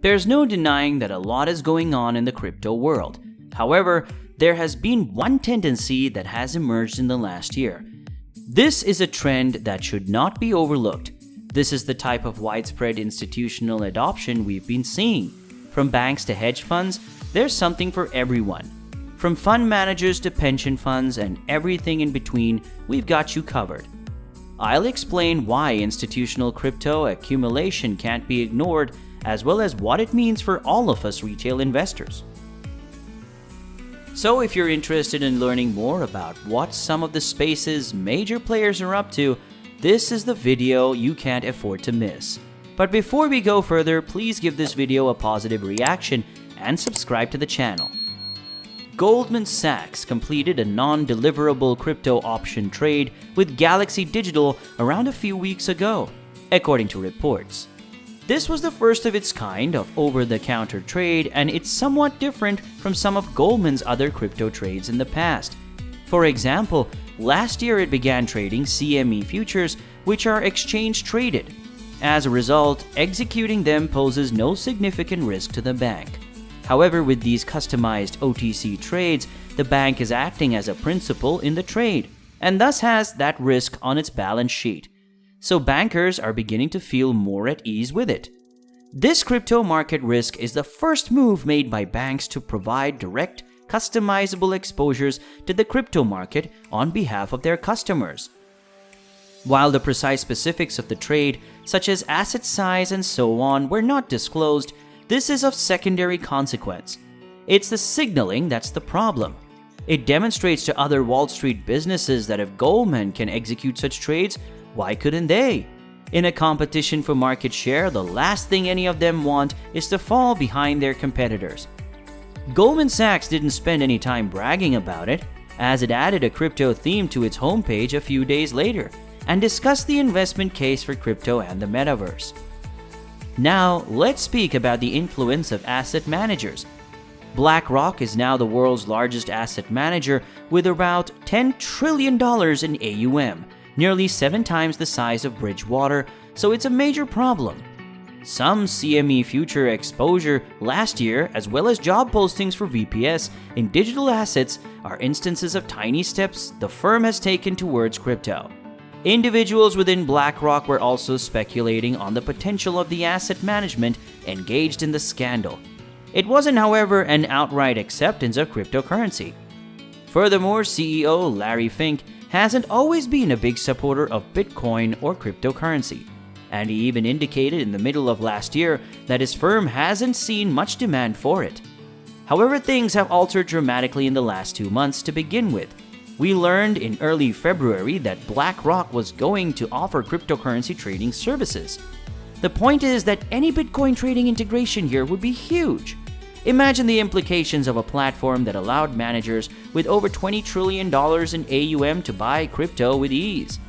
There's no denying that a lot is going on in the crypto world. However, there has been one tendency that has emerged in the last year. This is a trend that should not be overlooked. This is the type of widespread institutional adoption we've been seeing. From banks to hedge funds, there's something for everyone. From fund managers to pension funds and everything in between, we've got you covered. I'll explain why institutional crypto accumulation can't be ignored, as well as what it means for all of us retail investors. So if you're interested in learning more about what some of the space's major players are up to, this is the video you can't afford to miss. But before we go further, please give this video a positive reaction and subscribe to the channel. Goldman Sachs completed a non-deliverable crypto option trade with Galaxy Digital around a few weeks ago, according to reports. This was the first of its kind of over-the-counter trade, and it's somewhat different from some of Goldman's other crypto trades in the past. For example, last year it began trading CME futures, which are exchange-traded. As a result, executing them poses no significant risk to the bank. However, with these customized OTC trades, the bank is acting as a principal in the trade, and thus has that risk on its balance sheet. So bankers are beginning to feel more at ease with it. This crypto market risk is the first move made by banks to provide direct, customizable exposures to the crypto market on behalf of their customers. While the precise specifics of the trade, such as asset size and so on, were not disclosed, this is of secondary consequence. It's the signaling that's the problem. It demonstrates to other Wall Street businesses that if Goldman can execute such trades, why couldn't they? In a competition for market share, the last thing any of them want is to fall behind their competitors. Goldman Sachs didn't spend any time bragging about it, as it added a crypto theme to its homepage a few days later and discussed the investment case for crypto and the metaverse. Now, let's speak about the influence of asset managers. BlackRock is now the world's largest asset manager with about $10 trillion in AUM, nearly 7 times the size of Bridgewater, so it's a major problem. Some CME future exposure last year, as well as job postings for VPS in digital assets, are instances of tiny steps the firm has taken towards crypto. Individuals within BlackRock were also speculating on the potential of the asset management engaged in the scandal. It wasn't, however, an outright acceptance of cryptocurrency. Furthermore, CEO Larry Fink hasn't always been a big supporter of Bitcoin or cryptocurrency, and he even indicated in the middle of last year that his firm hasn't seen much demand for it. However, things have altered dramatically in the last 2 months to begin with. We learned in early February that BlackRock was going to offer cryptocurrency trading services. The point is that any Bitcoin trading integration here would be huge. Imagine the implications of a platform that allowed managers with over $20 trillion in AUM to buy crypto with ease.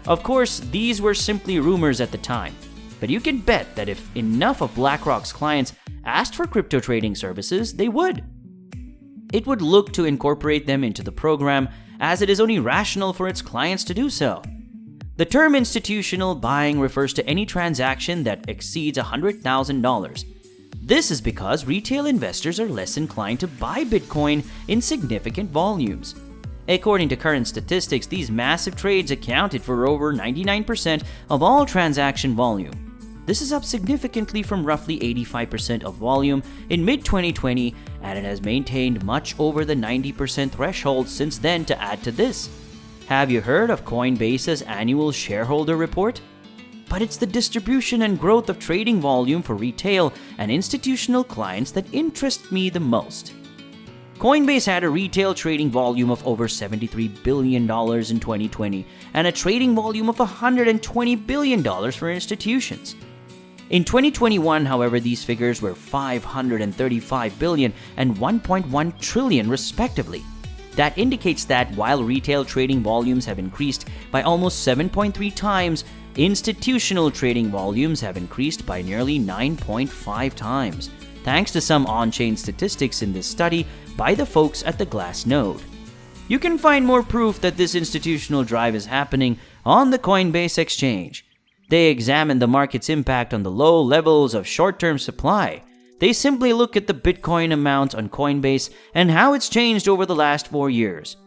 Of course, these were simply rumors at the time, but you can bet that if enough of BlackRock's clients asked for crypto trading services, they would. It would look to incorporate them into the program, as it is only rational for its clients to do so. The term institutional buying refers to any transaction that exceeds $100,000. This is because retail investors are less inclined to buy Bitcoin in significant volumes. According to current statistics, these massive trades accounted for over 99% of all transaction volume. This is up significantly from roughly 85% of volume in mid-2020, and it has maintained much over the 90% threshold since then. To add to this, have you heard of Coinbase's annual shareholder report? But it's the distribution and growth of trading volume for retail and institutional clients that interest me the most. Coinbase had a retail trading volume of over $73 billion in 2020 and a trading volume of $120 billion for institutions. In 2021, however, these figures were $535 billion and $1.1 trillion respectively. That indicates that while retail trading volumes have increased by almost 7.3 times, institutional trading volumes have increased by nearly 9.5 times, thanks to some on-chain statistics in this study by the folks at the Glassnode. You can find more proof that this institutional drive is happening on the Coinbase exchange. They examined the market's impact on the low levels of short-term supply. They simply look at the Bitcoin amount on Coinbase and how it's changed over the last 4 years.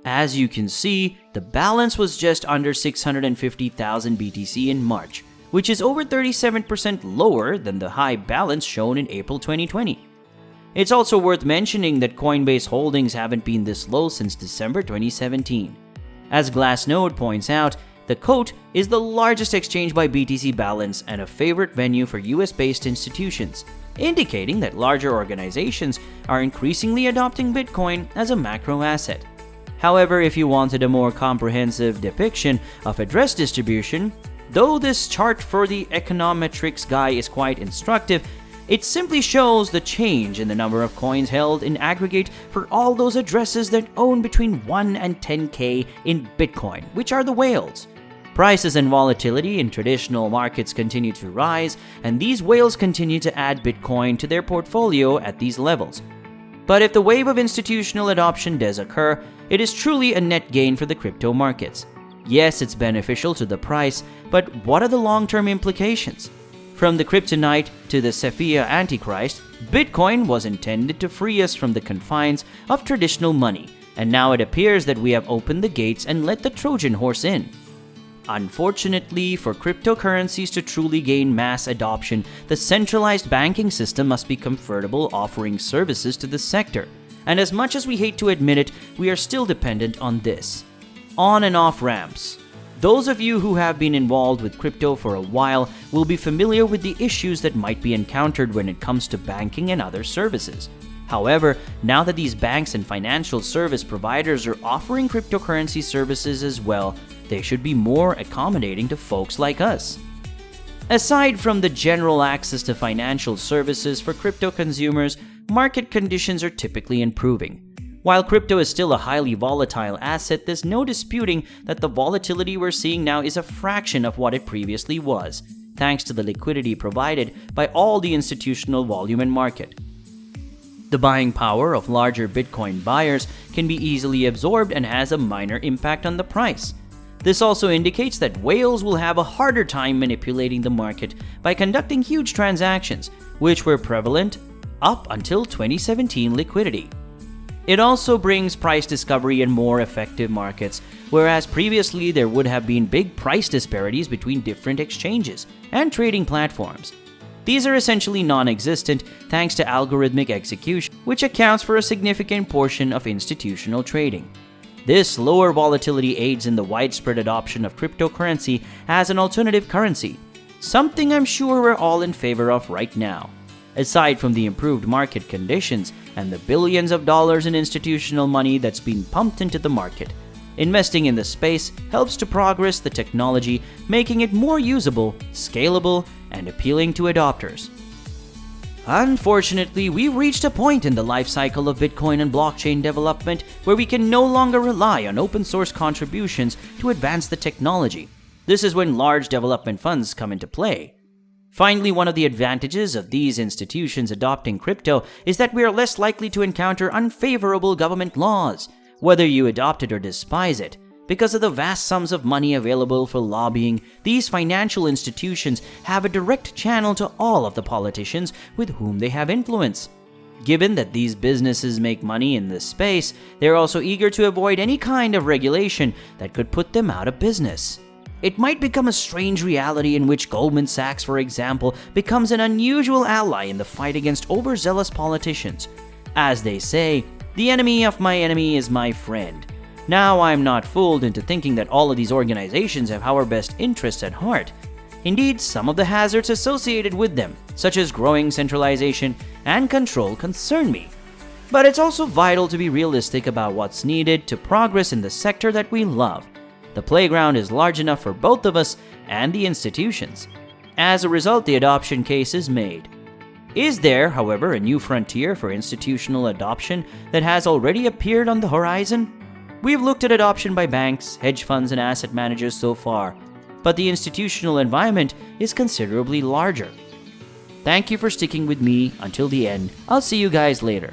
As you can see, the balance was just under 650,000 BTC in March, which is over 37% lower than the high balance shown in April 2020. It's also worth mentioning that Coinbase holdings haven't been this low since December 2017. As Glassnode points out, the COTE is the largest exchange by BTC balance and a favorite venue for US-based institutions, indicating that larger organizations are increasingly adopting Bitcoin as a macro asset. However, if you wanted a more comprehensive depiction of address distribution, though this chart for the econometrics guy is quite instructive, it simply shows the change in the number of coins held in aggregate for all those addresses that own between 1 and 10K in Bitcoin, which are the whales. Prices and volatility in traditional markets continue to rise, and these whales continue to add Bitcoin to their portfolio at these levels. But if the wave of institutional adoption does occur, it is truly a net gain for the crypto markets. Yes, it's beneficial to the price, but what are the long-term implications? From the kryptonite to the Sephia Antichrist, Bitcoin was intended to free us from the confines of traditional money, and now it appears that we have opened the gates and let the Trojan horse in. Unfortunately, for cryptocurrencies to truly gain mass adoption, the centralized banking system must be comfortable offering services to the sector. And as much as we hate to admit it, we are still dependent on this. On and off ramps. Those of you who have been involved with crypto for a while will be familiar with the issues that might be encountered when it comes to banking and other services. However, now that these banks and financial service providers are offering cryptocurrency services as well, they should be more accommodating to folks like us. Aside from the general access to financial services for crypto consumers, market conditions are typically improving. While crypto is still a highly volatile asset, there's no disputing that the volatility we're seeing now is a fraction of what it previously was, thanks to the liquidity provided by all the institutional volume and market. The buying power of larger Bitcoin buyers can be easily absorbed and has a minor impact on the price. This also indicates that whales will have a harder time manipulating the market by conducting huge transactions, which were prevalent up until 2017 liquidity. It also brings price discovery and more effective markets, whereas previously there would have been big price disparities between different exchanges and trading platforms. These are essentially non-existent thanks to algorithmic execution, which accounts for a significant portion of institutional trading. This lower volatility aids in the widespread adoption of cryptocurrency as an alternative currency, something I'm sure we're all in favor of right now. Aside from the improved market conditions and the billions of dollars in institutional money that's being pumped into the market, investing in the space helps to progress the technology, making it more usable, scalable, and appealing to adopters. Unfortunately, we've reached a point in the life cycle of Bitcoin and blockchain development where we can no longer rely on open source contributions to advance the technology. This is when large development funds come into play. Finally, one of the advantages of these institutions adopting crypto is that we are less likely to encounter unfavorable government laws, whether you adopt it or despise it. Because of the vast sums of money available for lobbying, these financial institutions have a direct channel to all of the politicians with whom they have influence. Given that these businesses make money in this space, they're also eager to avoid any kind of regulation that could put them out of business. It might become a strange reality in which Goldman Sachs, for example, becomes an unusual ally in the fight against overzealous politicians. As they say, the enemy of my enemy is my friend. Now I'm not fooled into thinking that all of these organizations have our best interests at heart. Indeed, some of the hazards associated with them, such as growing centralization and control, concern me. But it's also vital to be realistic about what's needed to progress in the sector that we love. The playground is large enough for both of us and the institutions. As a result, the adoption case is made. Is there, however, a new frontier for institutional adoption that has already appeared on the horizon? We've looked at adoption by banks, hedge funds, and asset managers so far, but the institutional environment is considerably larger. Thank you for sticking with me until the end. I'll see you guys later.